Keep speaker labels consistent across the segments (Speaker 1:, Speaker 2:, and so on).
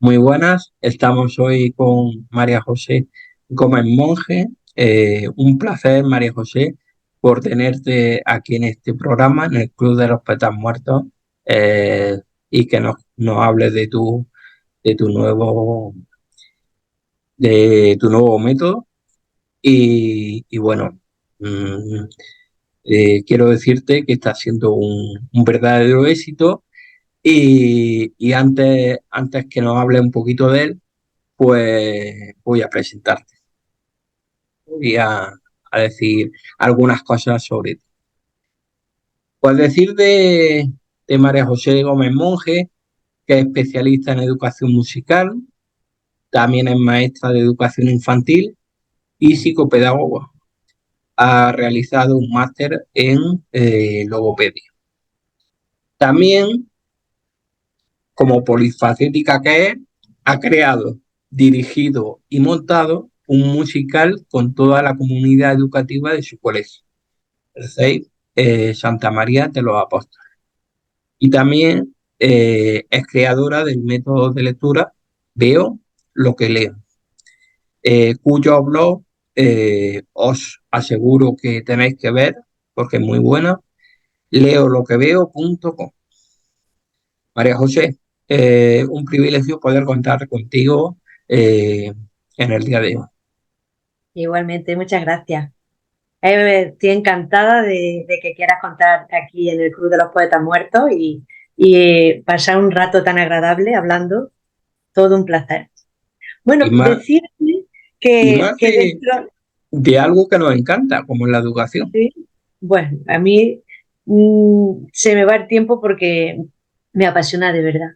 Speaker 1: Muy buenas, estamos hoy con María José Gómez Monje. Un placer, María José, por tenerte aquí en este programa, en el Club de los Poetas Muertos, eh, y que nos hables de tu nuevo, de tu nuevo método. Y bueno, mm, quiero decirte que está siendo un verdadero éxito. Y antes que nos hable un poquito de él, pues voy a presentarte, voy a decir algunas cosas sobre ti. Pues decir de María José Gómez Monje, que es especialista en educación musical, también es maestra de educación infantil y psicopedagoga. Ha realizado un máster en logopedia. También, como polifacética que es, ha creado, dirigido y montado un musical con toda la comunidad educativa de su colegio, el CEIP Santa María de los Apóstoles. Y también es creadora del método de lectura Veo lo que leo, cuyo blog os aseguro que tenéis que ver porque es muy buena, leoloqueveo.com. María José, un privilegio poder contar contigo en el día de hoy.
Speaker 2: Igualmente, muchas gracias. Estoy encantada de que quieras contar aquí en el Club de los Poetas Muertos y pasar un rato tan agradable hablando. Todo un placer.
Speaker 1: Y
Speaker 2: Bueno,
Speaker 1: más,
Speaker 2: decirte
Speaker 1: y
Speaker 2: que,
Speaker 1: más
Speaker 2: que dentro,
Speaker 1: de algo que nos encanta, como es la educación.
Speaker 2: sí, bueno, a mí se me va el tiempo porque me apasiona de verdad.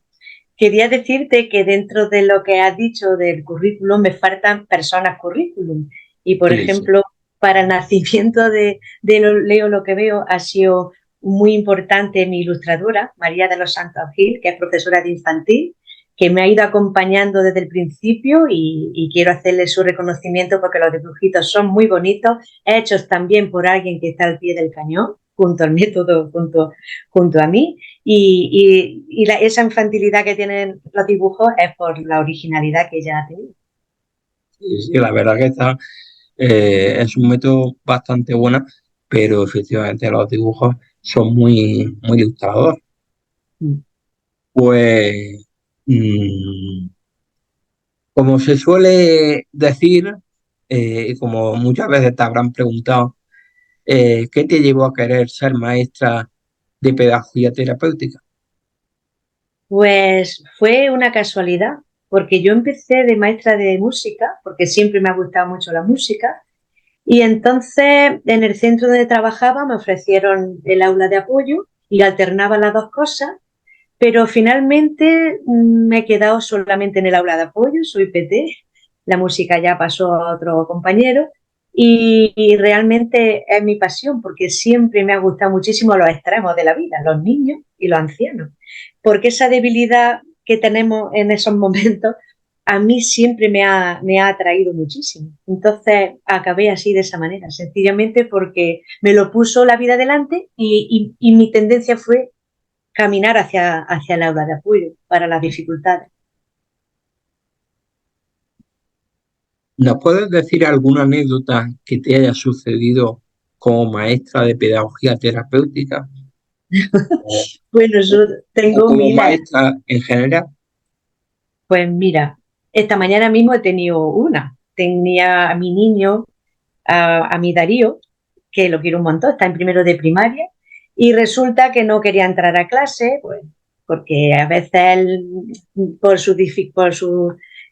Speaker 2: Quería decirte que dentro de lo que has dicho del currículum me faltan personas currículum. Y, por
Speaker 1: Sí, sí.
Speaker 2: ejemplo, para el nacimiento Leo lo que veo ha sido muy importante mi ilustradora, María de los Santos Gil, que es profesora de infantil, que me ha ido acompañando desde el principio y quiero hacerle su reconocimiento porque los dibujitos son muy bonitos, hechos también por alguien que está al pie del cañón, junto al método, junto a mí. Esa infantilidad que tienen los dibujos es por la originalidad que ella ha tenido.
Speaker 1: Sí, sí, la verdad que está, es un método bastante bueno, pero efectivamente los dibujos son muy ilustradores.
Speaker 2: Mm.
Speaker 1: Pues, mm, como se suele decir, y como muchas veces te habrán preguntado, ¿qué te llevó a querer ser maestra de pedagogía terapéutica?
Speaker 2: Pues fue una casualidad, porque yo empecé de maestra de música, porque siempre me ha gustado mucho la música, y entonces en el centro donde trabajaba me ofrecieron el aula de apoyo y alternaba las dos cosas, pero finalmente me he quedado solamente en el aula de apoyo, soy PT, la música ya pasó a otro compañero y realmente es mi pasión porque siempre me ha gustado muchísimo los extremos de la vida, los niños y los ancianos, porque esa debilidad que tenemos en esos momentos a mí siempre me ha atraído muchísimo. Entonces acabé así de esa manera, sencillamente porque me lo puso la vida delante y mi tendencia fue caminar hacia el aula de apoyo para las dificultades.
Speaker 1: ¿Nos puedes decir alguna anécdota que te haya sucedido como maestra de pedagogía terapéutica o,
Speaker 2: Bueno, yo
Speaker 1: o
Speaker 2: tengo
Speaker 1: como
Speaker 2: miles.
Speaker 1: maestra en general?
Speaker 2: Pues mira, esta mañana mismo he tenido una. Tenía a mi niño, a mi Darío, que lo quiero un montón, está en primero de primaria, y resulta que no quería entrar a clase, pues, porque a veces él, por sus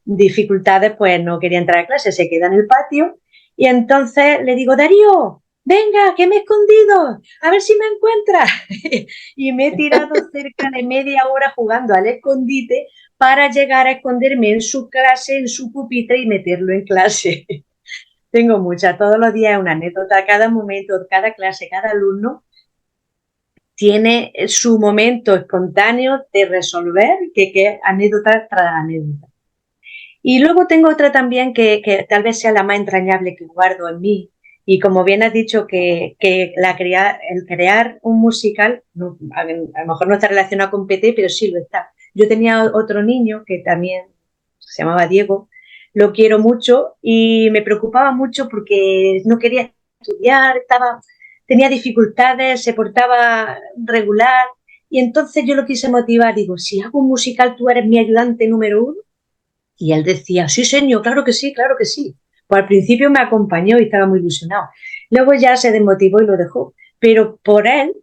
Speaker 2: dificultades, pues no quería entrar a clase, se queda en el patio, y entonces le digo, Darío, venga, que me he escondido, a ver si me encuentras. Y me he tirado cerca de media hora jugando al escondite para llegar a esconderme en su clase, en su pupitre y meterlo en clase. Tengo muchas, todos los días una anécdota, cada momento, cada clase, cada alumno tiene su momento espontáneo de resolver, que es anécdota tras anécdota. Y luego tengo otra también que tal vez sea la más entrañable que guardo en mí. Y como bien has dicho que el crear un musical, a lo mejor no está relacionado con PT, pero sí lo está. Yo tenía otro niño que también se llamaba Diego, lo quiero mucho y me preocupaba mucho porque no quería estudiar, tenía dificultades, se portaba regular y entonces yo lo quise motivar, digo, si hago un musical tú eres mi ayudante número uno. Y él decía, sí, señor, claro que sí, claro que sí. Pues al principio me acompañó y estaba muy ilusionado. Luego ya se desmotivó y lo dejó. Pero por él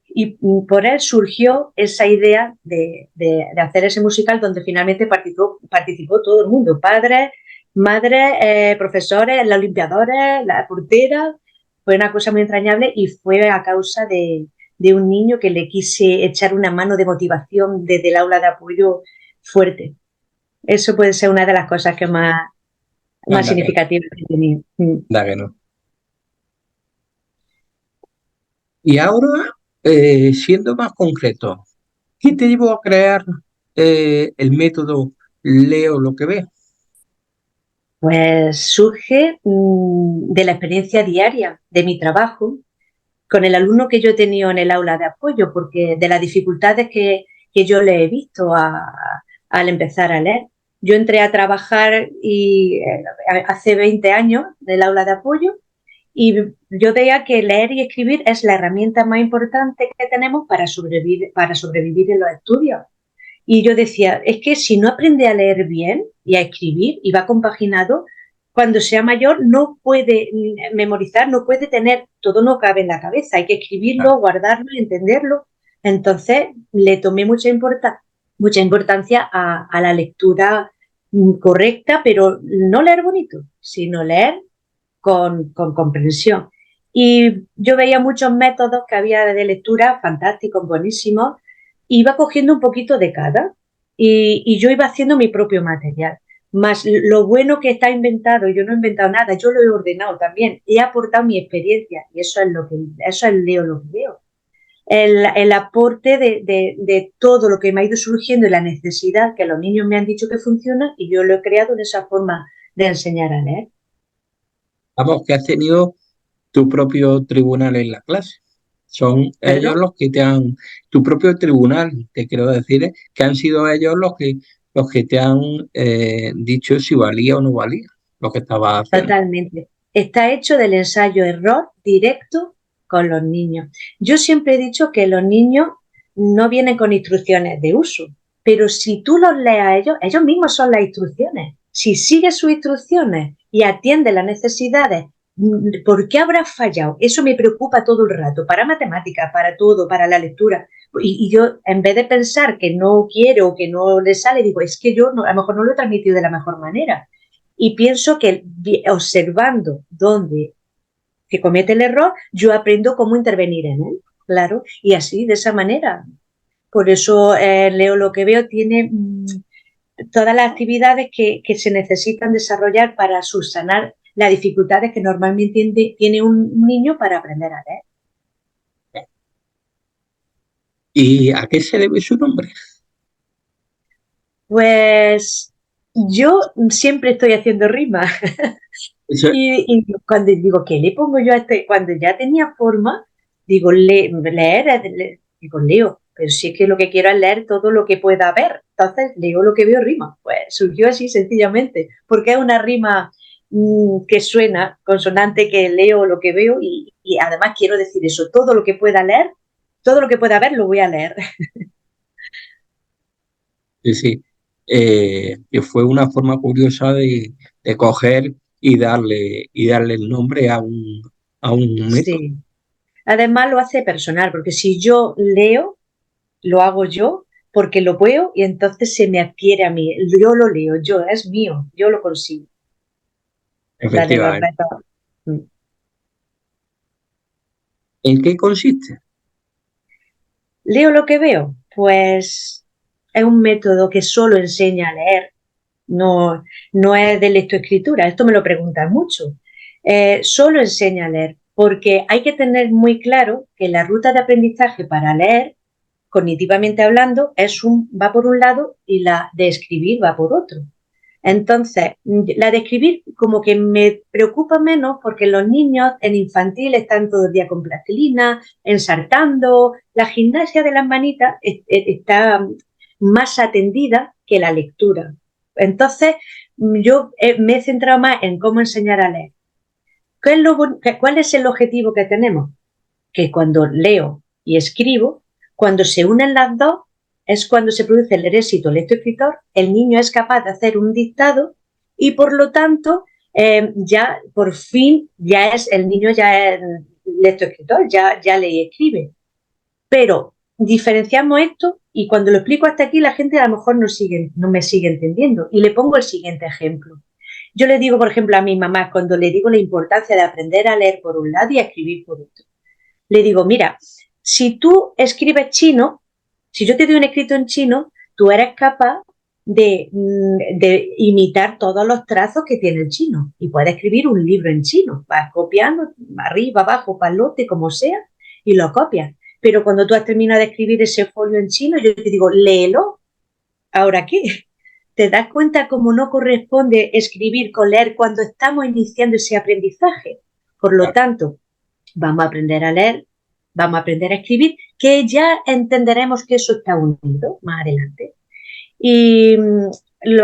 Speaker 2: surgió esa idea de hacer ese musical donde finalmente participó todo el mundo, padres, madres, profesores, los limpiadores, la portera. Fue una cosa muy entrañable y fue a causa de un niño que le quise echar una mano de motivación desde el aula de apoyo fuerte. Eso puede ser una de las cosas que más
Speaker 1: Anda
Speaker 2: significativas que he tenido.
Speaker 1: que no. Y ahora, siendo más concreto, ¿qué te llevó a crear el método Leo lo que veo?
Speaker 2: Pues surge de la experiencia diaria de mi trabajo con el alumno que yo he tenido en el aula de apoyo, porque de las dificultades que yo le he visto al empezar a leer. Yo entré a trabajar hace 20 años en el aula de apoyo y yo veía que leer y escribir es la herramienta más importante que tenemos para sobrevivir en los estudios. Y yo decía, es que si no aprende a leer bien y a escribir y va compaginado, cuando sea mayor no puede memorizar, no puede tener, todo no cabe en la cabeza, hay que
Speaker 1: Ah,
Speaker 2: escribirlo, guardarlo y entenderlo. Entonces le tomé mucha importancia a la lectura correcta, pero no leer bonito, sino leer con comprensión. Y yo veía muchos métodos que había de lectura fantásticos, buenísimos, iba cogiendo un poquito de cada y yo iba haciendo mi propio material. Más lo bueno que está inventado, yo no he inventado nada, yo lo he ordenado también, he aportado mi experiencia y eso es Leo lo que veo. El aporte de todo lo que me ha ido surgiendo y la necesidad que los niños me han dicho que funciona y yo lo he creado en esa forma de enseñar a leer.
Speaker 1: vamos, que has tenido tu propio tribunal en la clase. Son ellos
Speaker 2: ¿Perdón?
Speaker 1: los que te han, tu propio tribunal, te quiero decir, que han sido ellos los que te han dicho si valía o no valía lo que estabas haciendo.
Speaker 2: Totalmente. Está hecho del ensayo-error directo con los niños. Yo siempre he dicho que los niños no vienen con instrucciones de uso, pero si tú los lees a ellos, ellos mismos son las instrucciones. Si sigues sus instrucciones y atiendes las necesidades, ¿por qué habrás fallado? Eso me preocupa todo el rato, para matemáticas, para todo, para la lectura. Y yo, en vez de pensar que no quiero o que no le sale, digo, es que yo no, a lo mejor no lo he transmitido de la mejor manera. Y pienso que observando dónde se comete el error, yo aprendo cómo intervenir en él, claro, y así, de esa manera. Por eso Leo lo que veo tiene todas las actividades que se necesitan desarrollar para subsanar las dificultades que normalmente tiene un niño para aprender a leer.
Speaker 1: ¿Y a qué se debe su nombre?
Speaker 2: Pues yo siempre estoy haciendo rimas.
Speaker 1: Eso-
Speaker 2: Y cuando digo, ¿qué le pongo yo a este? Cuando ya tenía forma, digo, leer, digo, leo, pero si es que lo que quiero es leer todo lo que pueda ver. Entonces, leo lo que veo rima. Pues surgió así sencillamente, porque es una rima que suena, consonante que leo lo que veo y además quiero decir eso, todo lo que pueda leer, todo lo que pueda ver lo voy a leer.
Speaker 1: sí, sí. Que fue una forma curiosa de coger y darle el nombre a un método.
Speaker 2: Sí. Además lo hace personal, porque si yo leo, lo hago yo porque lo veo y entonces se me adquiere a mí. Yo lo leo, yo, es mío, yo lo consigo. La de los
Speaker 1: Efectivamente.
Speaker 2: retos. Mm.
Speaker 1: ¿En qué consiste?
Speaker 2: ¿Leo lo que veo? Pues es un método que solo enseña a leer, no, no es de lectoescritura. Esto me lo preguntan mucho. Solo enseña a leer, porque hay que tener muy claro que la ruta de aprendizaje para leer, cognitivamente hablando, va por un lado y la de escribir va por otro. Entonces, la de escribir como que me preocupa menos porque los niños en infantil están todo el día con plastilina, ensartando. La gimnasia de las manitas está más atendida que la lectura. Entonces, yo me he centrado más en cómo enseñar a leer. ¿Cuál es el objetivo que tenemos? Que cuando leo y escribo, cuando se unen las dos, es cuando se produce el éxito lectoescritor, el niño es capaz de hacer un dictado y por lo tanto ya por fin el niño ya es lectoescritor, ya lee y escribe. Pero diferenciamos esto y cuando lo explico hasta aquí la gente a lo mejor no me sigue entendiendo y le pongo el siguiente ejemplo. Yo le digo, por ejemplo, a mi mamá, cuando le digo la importancia de aprender a leer por un lado y a escribir por otro, le digo, mira, si tú escribes chino, si yo te doy un escrito en chino, tú eres capaz de imitar todos los trazos que tiene el chino y puedes escribir un libro en chino, vas copiando arriba, abajo, palote, como sea, y lo copias. Pero cuando tú has terminado de escribir ese folio en chino, yo te digo, léelo. ¿Ahora qué? ¿Te das cuenta cómo no corresponde escribir con leer cuando estamos iniciando ese aprendizaje? Por lo tanto, vamos a aprender a leer, vamos a aprender a escribir, que ya entenderemos que eso está unido más adelante. Y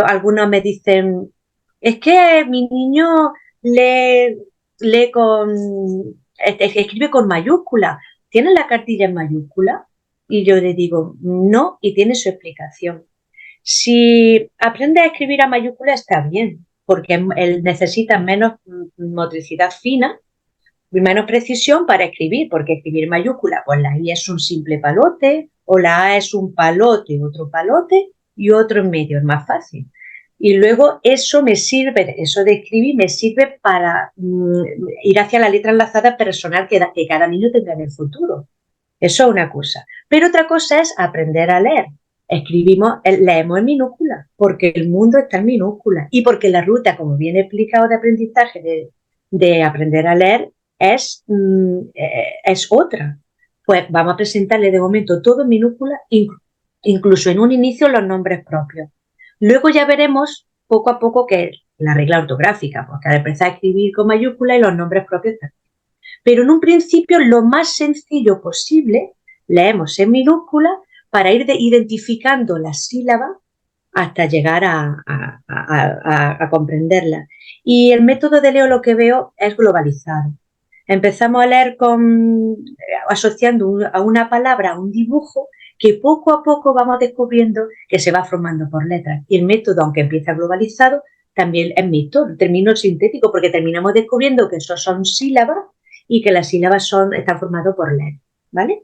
Speaker 2: algunos me dicen, es que mi niño lee escribe con mayúscula, ¿tiene la cartilla en mayúscula? Y yo le digo, no, y tiene su explicación. Si aprende a escribir a mayúscula está bien, porque él necesita menos motricidad fina y menos precisión para escribir, porque escribir mayúscula, pues la I es un simple palote, o la A es un palote, otro palote y otro en medio, es más fácil. Y luego eso me sirve, eso de escribir me sirve para ir hacia la letra enlazada personal que cada niño tendrá en el futuro. Eso es una cosa. Pero otra cosa es aprender a leer. Leemos en minúscula, porque el mundo está en minúscula y porque la ruta, como viene explicado de aprendizaje de aprender a leer, es otra. Pues vamos a presentarle de momento todo en minúscula, incluso en un inicio los nombres propios. Luego ya veremos poco a poco que la regla ortográfica, porque al empezar a escribir con mayúscula y los nombres propios también. Pero en un principio lo más sencillo posible, leemos en minúscula para ir identificando las sílabas hasta llegar a comprenderlas. Y el método de leo lo que veo es globalizado. Empezamos a leer asociando a una palabra a un dibujo que poco a poco vamos descubriendo que se va formando por letras. Y el método, aunque empieza globalizado, también es mixto, termino sintético, porque terminamos descubriendo que eso son sílabas y que las sílabas están formadas por letras, ¿vale?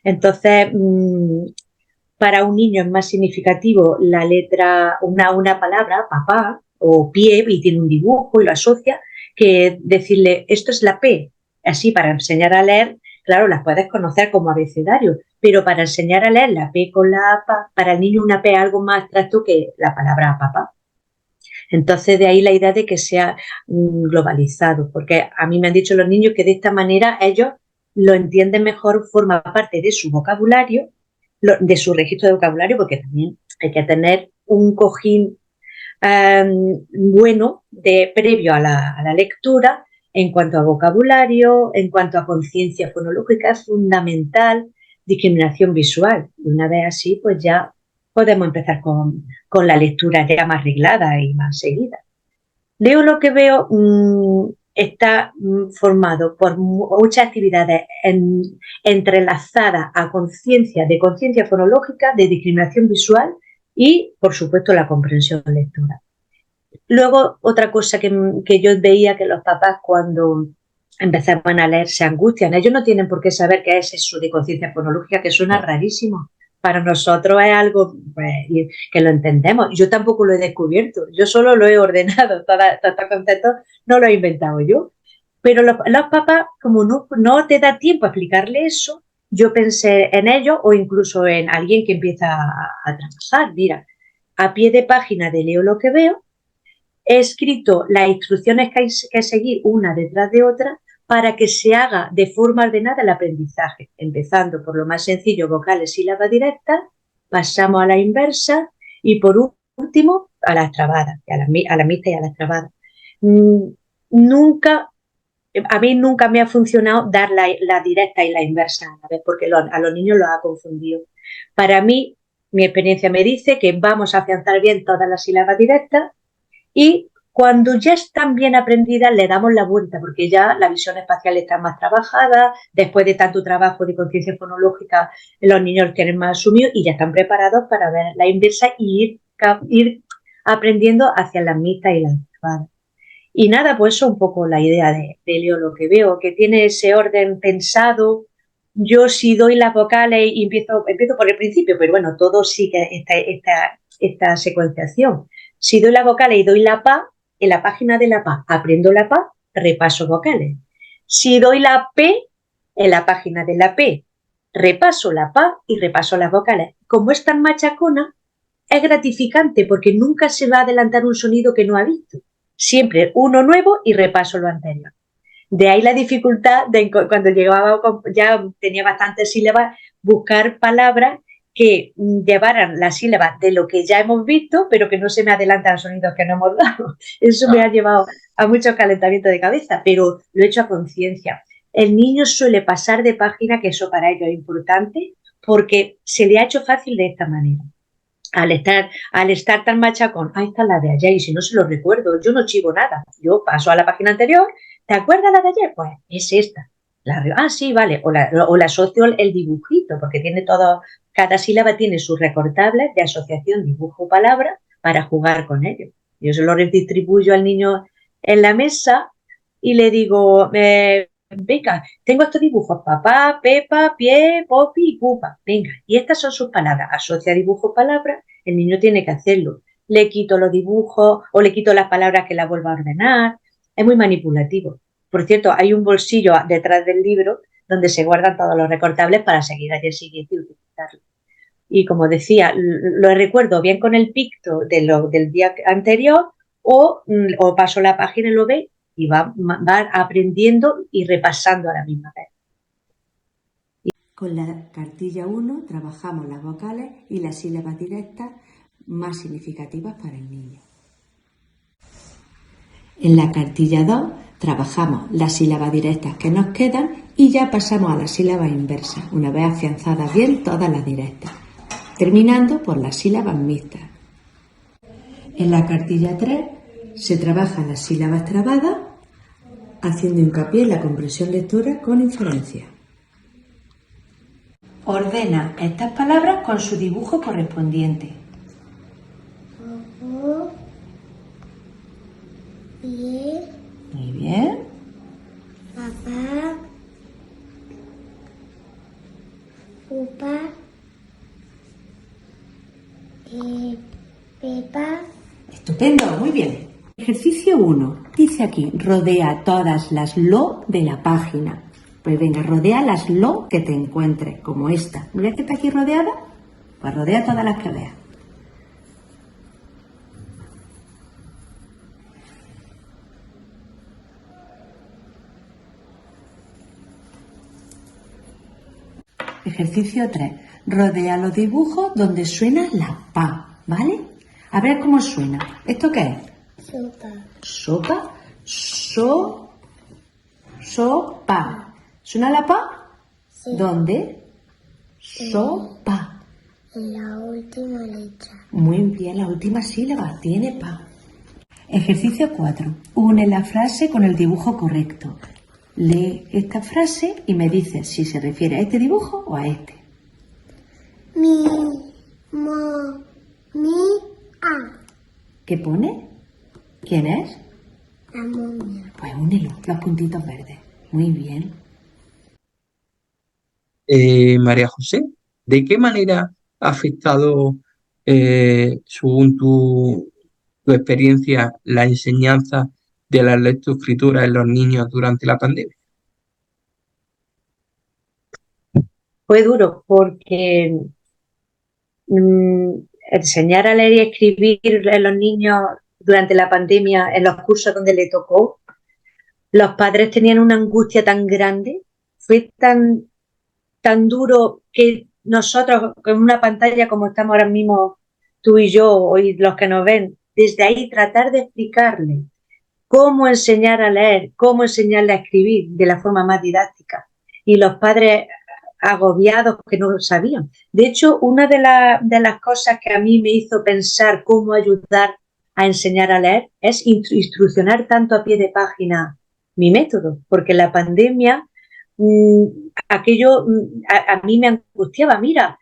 Speaker 2: Entonces, para un niño es más significativo la letra, una palabra, papá, o pie, y tiene un dibujo y lo asocia, que decirle, esto es la P. Así, para enseñar a leer, claro, las puedes conocer como abecedario, pero para enseñar a leer la P con la A, para el niño una P es algo más abstracto que la palabra papá. Entonces, de ahí la idea de que sea globalizado, porque a mí me han dicho los niños que de esta manera ellos lo entienden mejor, forma parte de su vocabulario, de su registro de vocabulario, porque también hay que tener un cojín bueno previo a la lectura en cuanto a vocabulario, en cuanto a conciencia fonológica, es fundamental, discriminación visual. Y una vez así, pues ya podemos empezar con la lectura ya más arreglada y más seguida. Leo lo que veo está formado por muchas actividades entrelazadas a de conciencia fonológica, de discriminación visual y, por supuesto, la comprensión lectora. Luego, otra cosa que yo veía que los papás cuando empezaban a leer se angustian. Ellos no tienen por qué saber qué es eso de conciencia fonológica, que suena rarísimo. Para nosotros es algo pues, que lo entendemos. Yo tampoco lo he descubierto, yo solo lo he ordenado. Todos estos conceptos no los he inventado yo. Pero los papás, como no te da tiempo a explicarle eso, yo pensé en ellos o incluso en alguien que empieza a trabajar. Mira, a pie de página de leo lo que veo, he escrito las instrucciones que hay que seguir una detrás de otra para que se haga de forma ordenada el aprendizaje, empezando por lo más sencillo, vocales, sílabas directas, pasamos a la inversa y por último a las trabadas, a la mixta y a las trabadas. A mí nunca me ha funcionado dar la directa y la inversa a la vez, porque a los niños los ha confundido. Para mí, mi experiencia me dice que vamos a afianzar bien todas las sílabas directas y cuando ya están bien aprendidas le damos la vuelta porque ya la visión espacial está más trabajada, después de tanto trabajo de conciencia fonológica los niños tienen más asumido y ya están preparados para ver la inversa y ir aprendiendo hacia las mixtas y las grabadas. Y nada, pues eso es un poco la idea de Leo, lo que veo, que tiene ese orden pensado. Yo si doy las vocales y empiezo por el principio, pero bueno, todo sigue esta secuenciación. Si doy las vocales y doy la PA, en la página de la PA aprendo la PA, repaso vocales. Si doy la P, en la página de la P, repaso la PA y repaso las vocales. Como es tan machacona, es gratificante porque nunca se va a adelantar un sonido que no ha visto. Siempre uno nuevo y repaso lo anterior. De ahí la dificultad de cuando llegaba, ya tenía bastantes sílabas, buscar palabras que llevaran las sílabas de lo que ya hemos visto, pero que no se me adelantan los sonidos que no hemos dado. Eso me ha llevado a mucho calentamiento de cabeza, pero lo he hecho a conciencia. El niño suele pasar de página, que eso para ello es importante, porque se le ha hecho fácil de esta manera. Al estar tan machacón, ahí está la de ayer, y si no se lo recuerdo, yo no chivo nada. Yo paso a la página anterior, ¿te acuerdas la de ayer? Pues es esta. Sí, vale. O la asocio el dibujito, porque tiene todo, cada sílaba tiene sus recortables de asociación dibujo-palabra para jugar con ellos. Yo se lo redistribuyo al niño en la mesa y le digo, venga, tengo estos dibujos, papá, Pepa, pie, popi y pupa. Venga, y estas son sus palabras. Asocia dibujo, palabra, el niño tiene que hacerlo. Le quito los dibujos o le quito las palabras que la vuelva a ordenar. Es muy manipulativo. Por cierto, hay un bolsillo detrás del libro donde se guardan todos los recortables para seguir al día siguiente y utilizarlo. Y como decía, lo recuerdo bien con el picto del día anterior o paso la página y lo ve y va aprendiendo y repasando a la misma vez.
Speaker 3: Con la cartilla 1 trabajamos las vocales y las sílabas directas más significativas para el niño. En la cartilla 2 trabajamos las sílabas directas que nos quedan y ya pasamos a las sílabas inversas, una vez afianzadas bien todas las directas, terminando por las sílabas mixtas. En la cartilla 3 se trabajan las sílabas trabadas, haciendo hincapié en la comprensión lectora con inferencia. Ordena estas palabras con su dibujo correspondiente.
Speaker 4: Pie,
Speaker 3: Muy bien.
Speaker 4: papá, pupa, Pepa.
Speaker 3: Estupendo, muy bien. Ejercicio 1. Dice aquí, rodea todas las lo de la página. Pues venga, rodea las lo que te encuentres, como esta. ¿No ves que está aquí rodeada? Pues rodea todas las que veas. Ejercicio 3. Rodea los dibujos donde suena la pa, ¿vale? A ver cómo suena. ¿Esto qué es?
Speaker 4: Sopa.
Speaker 3: Sopa. Sopa. ¿Suena la pa?
Speaker 4: Sí.
Speaker 3: ¿Dónde? Sopa.
Speaker 4: En la última letra.
Speaker 3: Muy bien, la última sílaba tiene pa. Ejercicio 4. Une la frase con el dibujo correcto. Lee esta frase y me dices si se refiere a este dibujo o a este.
Speaker 4: Mi, mo, mi, a.
Speaker 3: ¿Qué pone? ¿Quién es?
Speaker 4: La momia.
Speaker 3: Pues únelo, los puntitos verdes. Muy bien.
Speaker 1: María José, ¿de qué manera ha afectado, según tu experiencia, la enseñanza de la lectoescritura en los niños durante la pandemia?
Speaker 2: Fue duro porque enseñar a leer y escribir a los niños durante la pandemia, en los cursos donde le tocó, los padres tenían una angustia tan grande, fue tan duro que nosotros, con una pantalla como estamos ahora mismo tú y yo, y los que nos ven, desde ahí tratar de explicarle cómo enseñar a leer, cómo enseñarle a escribir de la forma más didáctica. Y los padres agobiados que no lo sabían. De hecho, una de las cosas que a mí me hizo pensar cómo ayudar a enseñar a leer es instruccionar tanto a pie de página mi método, porque la pandemia, aquello a mí me angustiaba. Mira,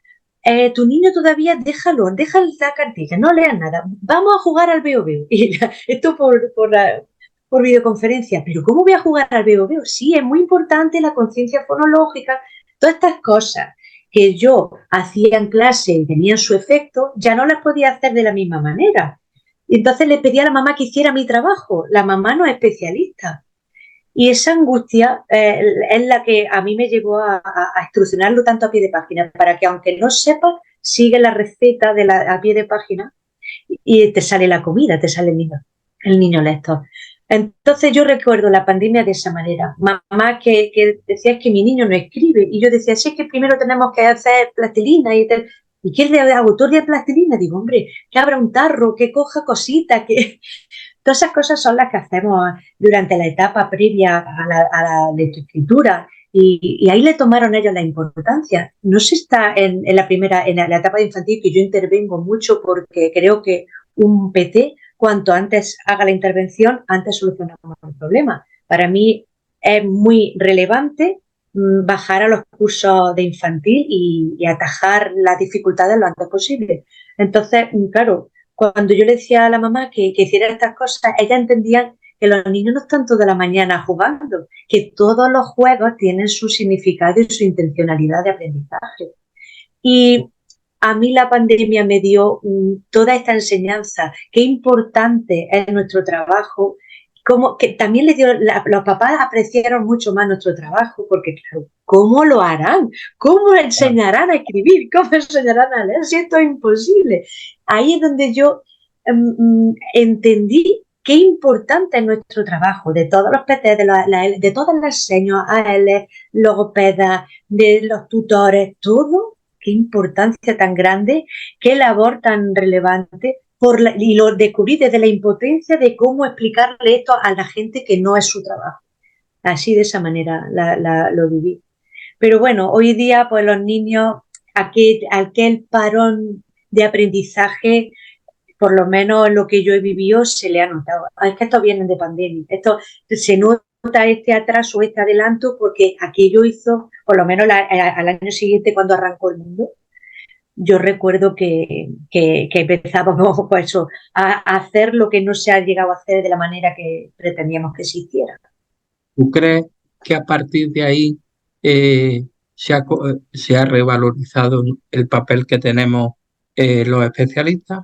Speaker 2: tu niño todavía, déjalo la cartilla, no leas nada, vamos a jugar al veo veo. Y esto por videoconferencia, pero ¿cómo voy a jugar al veo veo? Sí, es muy importante la conciencia fonológica, todas estas cosas que yo hacía en clase y tenían su efecto, ya no las podía hacer de la misma manera. Y entonces le pedí a la mamá que hiciera mi trabajo. La mamá no es especialista. Y esa angustia es la que a mí me llevó a instruccionarlo tanto a pie de página, para que aunque no sepa, sigue la receta a pie de página y te sale la comida, te sale el niño lector. Entonces yo recuerdo la pandemia de esa manera. Mamá que decía que mi niño no escribe, y yo decía, sí, es que primero tenemos que hacer plastilina ¿y qué es de autor de plastilina? Digo, hombre, que abra un tarro, que coja cositas, que todas esas cosas son las que hacemos durante la etapa previa a la lectoescritura. Y ahí le tomaron ellos la importancia. No se está en la etapa de infantil, que yo intervengo mucho porque creo que un PT, cuanto antes haga la intervención, antes solucionamos el problema. Para mí es muy relevante bajar a los cursos de infantil y atajar las dificultades lo antes posible. Entonces, claro, cuando yo le decía a la mamá que hiciera estas cosas, ella entendía que los niños no están toda la mañana jugando, que todos los juegos tienen su significado y su intencionalidad de aprendizaje. Y a mí la pandemia me dio toda esta enseñanza, qué importante es nuestro trabajo, como que también los papás apreciaron mucho más nuestro trabajo, porque claro, ¿cómo lo harán? ¿Cómo enseñarán a escribir? ¿Cómo enseñarán a leer? Si esto es imposible. Ahí es donde yo entendí qué importante es nuestro trabajo, de todos los PT, de todas las señas, AL, logopedas, de los tutores, todo, qué importancia tan grande, qué labor tan relevante, y lo descubrí desde la impotencia de cómo explicarle esto a la gente que no es su trabajo. Así, de esa manera lo viví. Pero bueno, hoy día pues los niños, aquel parón de aprendizaje, por lo menos lo que yo he vivido, se le ha notado. Es que estos vienen de pandemia. Esto se nota, este atraso, este adelanto, porque aquello hizo, por lo menos al año siguiente, cuando arrancó el mundo, yo recuerdo que empezábamos pues eso, a hacer lo que no se ha llegado a hacer de la manera que pretendíamos que se hiciera.
Speaker 1: ¿Tú crees que a partir de ahí se ha revalorizado el papel que tenemos los especialistas?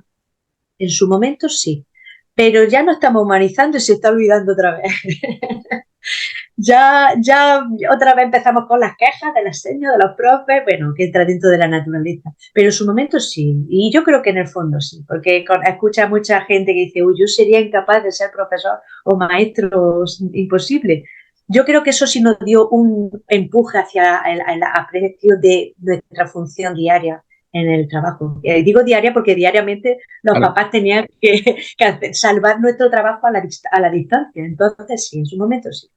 Speaker 2: En su momento sí, pero ya no estamos humanizando y se está olvidando otra vez. Ya otra vez empezamos con las quejas de las señas, de los profes, bueno, que entra dentro de la naturaleza. Pero en su momento sí, y yo creo que en el fondo sí, porque escucha mucha gente que dice, uy, yo sería incapaz de ser profesor o maestro, imposible. Yo creo que eso sí nos dio un empuje hacia el aprecio de nuestra función diaria en el trabajo. Digo diaria porque diariamente los papás tenían que salvar nuestro trabajo a la distancia. Entonces sí, en su momento sí.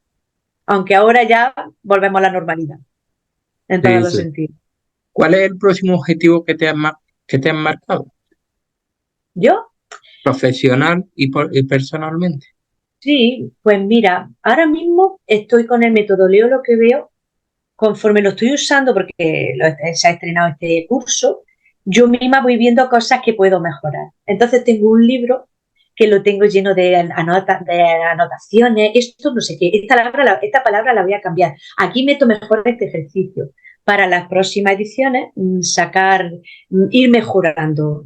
Speaker 2: Aunque ahora ya volvemos a la normalidad, en todos los sentidos.
Speaker 1: ¿Cuál es el próximo objetivo que te has marcado?
Speaker 2: ¿Yo?
Speaker 1: Profesional y personalmente.
Speaker 2: Sí, pues mira, ahora mismo estoy con el método Leo lo que veo, conforme lo estoy usando, porque se ha estrenado este curso, yo misma voy viendo cosas que puedo mejorar. Entonces tengo un libro que lo tengo lleno de anotaciones, esto no sé qué, esta palabra la voy a cambiar. Aquí meto mejor este ejercicio. Para las próximas ediciones, ir mejorando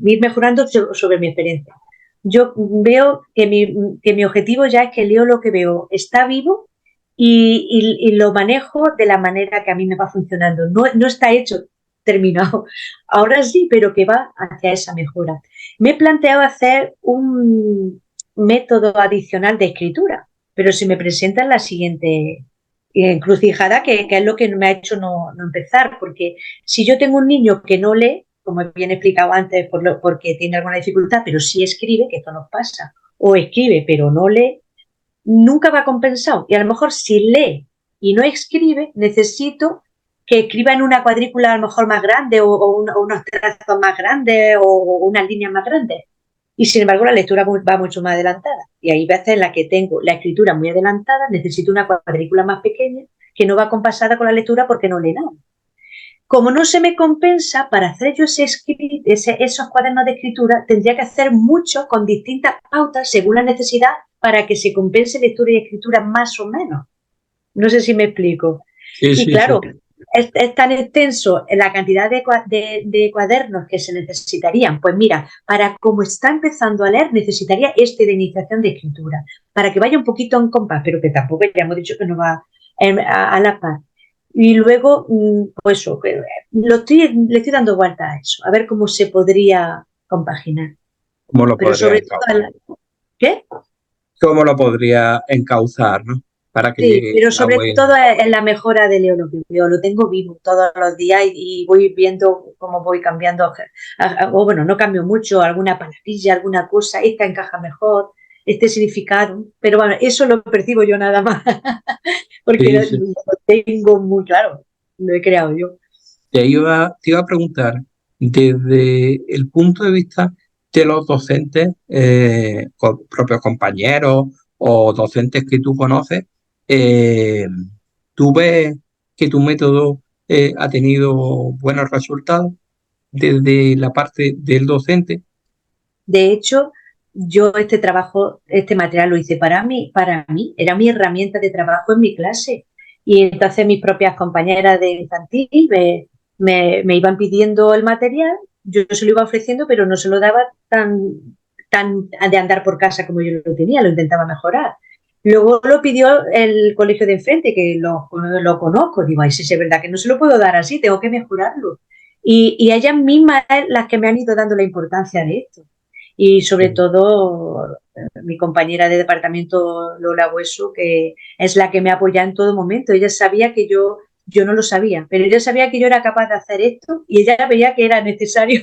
Speaker 2: sobre mi experiencia. Yo veo que mi objetivo ya es que Leo lo que veo está vivo y lo manejo de la manera que a mí me va funcionando. No está hecho, terminado. Ahora sí, pero que va hacia esa mejora. Me he planteado hacer un método adicional de escritura, pero se me presenta en la siguiente encrucijada, que es lo que me ha hecho no empezar, porque si yo tengo un niño que no lee, como bien explicado antes, porque tiene alguna dificultad, pero sí escribe, que esto nos pasa, o escribe pero no lee, nunca va compensado. Y a lo mejor si lee y no escribe, necesito que escriba en una cuadrícula a lo mejor más grande o unos trazos más grandes o unas líneas más grandes. Y sin embargo la lectura va mucho más adelantada. Y hay veces en las que tengo la escritura muy adelantada, necesito una cuadrícula más pequeña que no va compasada con la lectura porque no lee nada. Como no se me compensa, para hacer yo esos cuadernos de escritura, tendría que hacer mucho con distintas pautas según la necesidad para que se compense lectura y escritura más o menos. No sé si me explico.
Speaker 1: Sí,
Speaker 2: Y
Speaker 1: sí,
Speaker 2: claro,
Speaker 1: sí.
Speaker 2: es tan extenso la cantidad de cuadernos que se necesitarían. Pues mira, para como está empezando a leer, necesitaría de iniciación de escritura, para que vaya un poquito en compás, pero que tampoco ya hemos dicho que no va a la par. Y luego, pues eso, le estoy dando vuelta a eso, a ver cómo se podría compaginar.
Speaker 1: ¿Cómo lo
Speaker 2: Pero
Speaker 1: podría
Speaker 2: sobre todo,
Speaker 1: encauzar?
Speaker 2: ¿qué?
Speaker 1: ¿Cómo lo podría encauzar, ¿no? Para que
Speaker 2: Sí,
Speaker 1: llegue
Speaker 2: pero
Speaker 1: a
Speaker 2: sobre
Speaker 1: buen...
Speaker 2: todo es la mejora de Leo lo que veo. Lo tengo vivo todos los días y voy viendo cómo voy cambiando. O bueno, no cambio mucho, alguna palabrilla, alguna cosa, esta encaja mejor, este significado. Pero bueno, eso lo percibo yo nada más, porque
Speaker 1: Sí, sí.
Speaker 2: lo tengo muy claro, lo he creado yo.
Speaker 1: Te iba a preguntar, desde el punto de vista de los docentes, propios compañeros o docentes que tú conoces, eh, ¿tú ves que tu método ha tenido buenos resultados desde la parte del docente?
Speaker 2: De hecho, yo este material lo hice para mí, era mi herramienta de trabajo en mi clase. Y entonces mis propias compañeras de infantil me iban pidiendo el material, yo se lo iba ofreciendo, pero no se lo daba tan de andar por casa como yo lo tenía, lo intentaba mejorar. Luego lo pidió el colegio de enfrente, que lo conozco. Digo, ay, sí, es verdad que no se lo puedo dar así, tengo que mejorarlo. Y ellas mismas es las que me han ido dando la importancia de esto. Y sobre todo mi compañera de departamento, Lola Hueso, que es la que me apoya en todo momento. Ella sabía que yo no lo sabía, pero ella sabía que yo era capaz de hacer esto y ella veía que era necesario.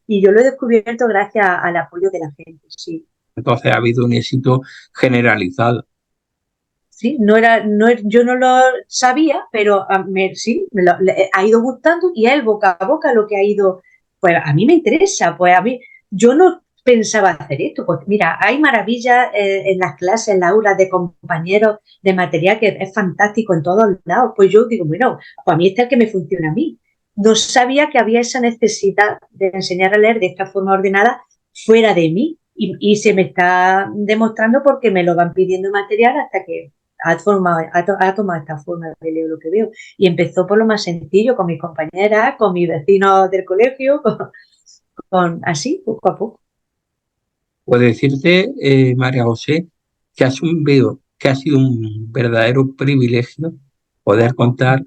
Speaker 2: Y yo lo he descubierto gracias al apoyo de la gente, sí.
Speaker 1: Entonces ha habido un éxito generalizado.
Speaker 2: Sí, yo no lo sabía, pero sí, ha ido gustando y es el boca a boca lo que ha ido, pues a mí me interesa, pues a mí, yo no pensaba hacer esto, pues mira, hay maravillas en las clases, en las aulas de compañeros, de material que es fantástico en todos lados, pues yo digo, bueno, pues a mí este es el que me funciona a mí. No sabía que había esa necesidad de enseñar a leer de esta forma ordenada fuera de mí y se me está demostrando porque me lo van pidiendo material hasta que ha tomado esta forma de leer lo que veo. Y empezó por lo más sencillo, con mis compañeras, con mis vecinos del colegio, así, poco a poco.
Speaker 1: Puedo decirte, María José, que ha sido un verdadero privilegio poder contar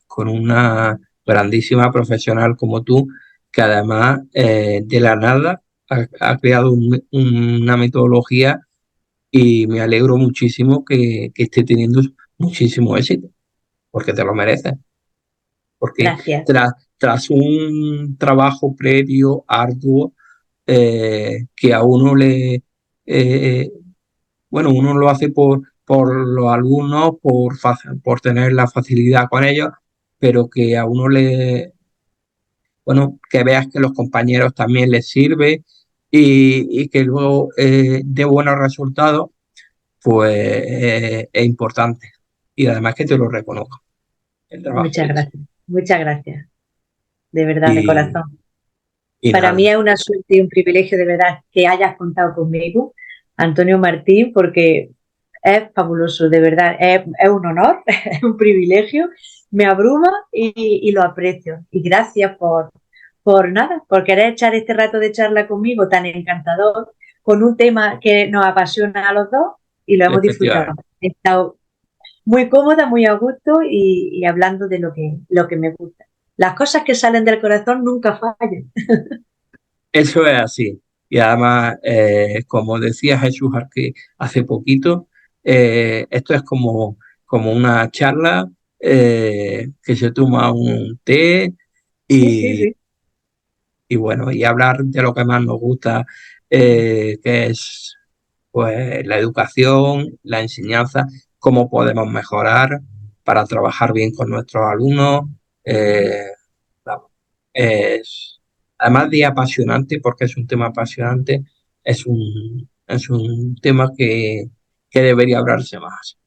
Speaker 1: con una grandísima profesional como tú, que además de la nada ha creado una metodología y me alegro muchísimo que esté teniendo muchísimo éxito, porque te lo mereces, porque
Speaker 2: Gracias.
Speaker 1: tras un trabajo previo, arduo, que a uno eh, bueno, uno lo hace por los alumnos, por tener la facilidad con ellos, pero que a uno bueno, que veas que los compañeros también les sirve y que luego dé buenos resultados, pues es importante. Y además que te lo reconozco, el trabajo
Speaker 2: Muchas
Speaker 1: hecho.
Speaker 2: gracias. Muchas gracias. De verdad, de
Speaker 1: Y,
Speaker 2: corazón.
Speaker 1: y
Speaker 2: Para mí
Speaker 1: nada,
Speaker 2: es una suerte y un privilegio de verdad que hayas contado conmigo, Antonio Martín, porque es fabuloso, de verdad. Es un honor, es un privilegio, me abruma y lo aprecio. Y gracias por nada, por querer echar este rato de charla conmigo tan encantador, con un tema que nos apasiona a los dos y lo hemos disfrutado.
Speaker 1: efectivamente.
Speaker 2: He estado muy cómoda, muy a gusto y hablando de lo que me gusta. Las cosas que salen del corazón nunca fallan.
Speaker 1: Eso es así. Y además, como decía Jesús hace poquito, esto es como una charla que se toma un té
Speaker 2: Sí, sí,
Speaker 1: y,
Speaker 2: sí.
Speaker 1: y bueno, y hablar de lo que más nos gusta, que es pues la educación, la enseñanza, cómo podemos mejorar. para trabajar bien con nuestros alumnos. Vamos, además de apasionante, porque es un tema apasionante, es un tema que debería hablarse más,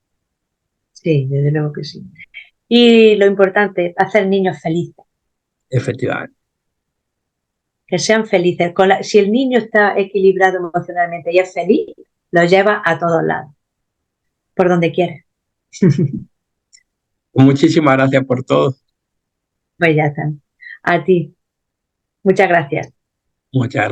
Speaker 2: Sí, desde luego que sí. Y lo importante, hacer niños felices,
Speaker 1: efectivamente.
Speaker 2: que sean felices. Si el niño está equilibrado emocionalmente y es feliz, lo lleva a todos lados, por donde quiere.
Speaker 1: Muchísimas gracias por todo.
Speaker 2: Pues ya está. A ti. Muchas gracias.
Speaker 1: Muchas gracias.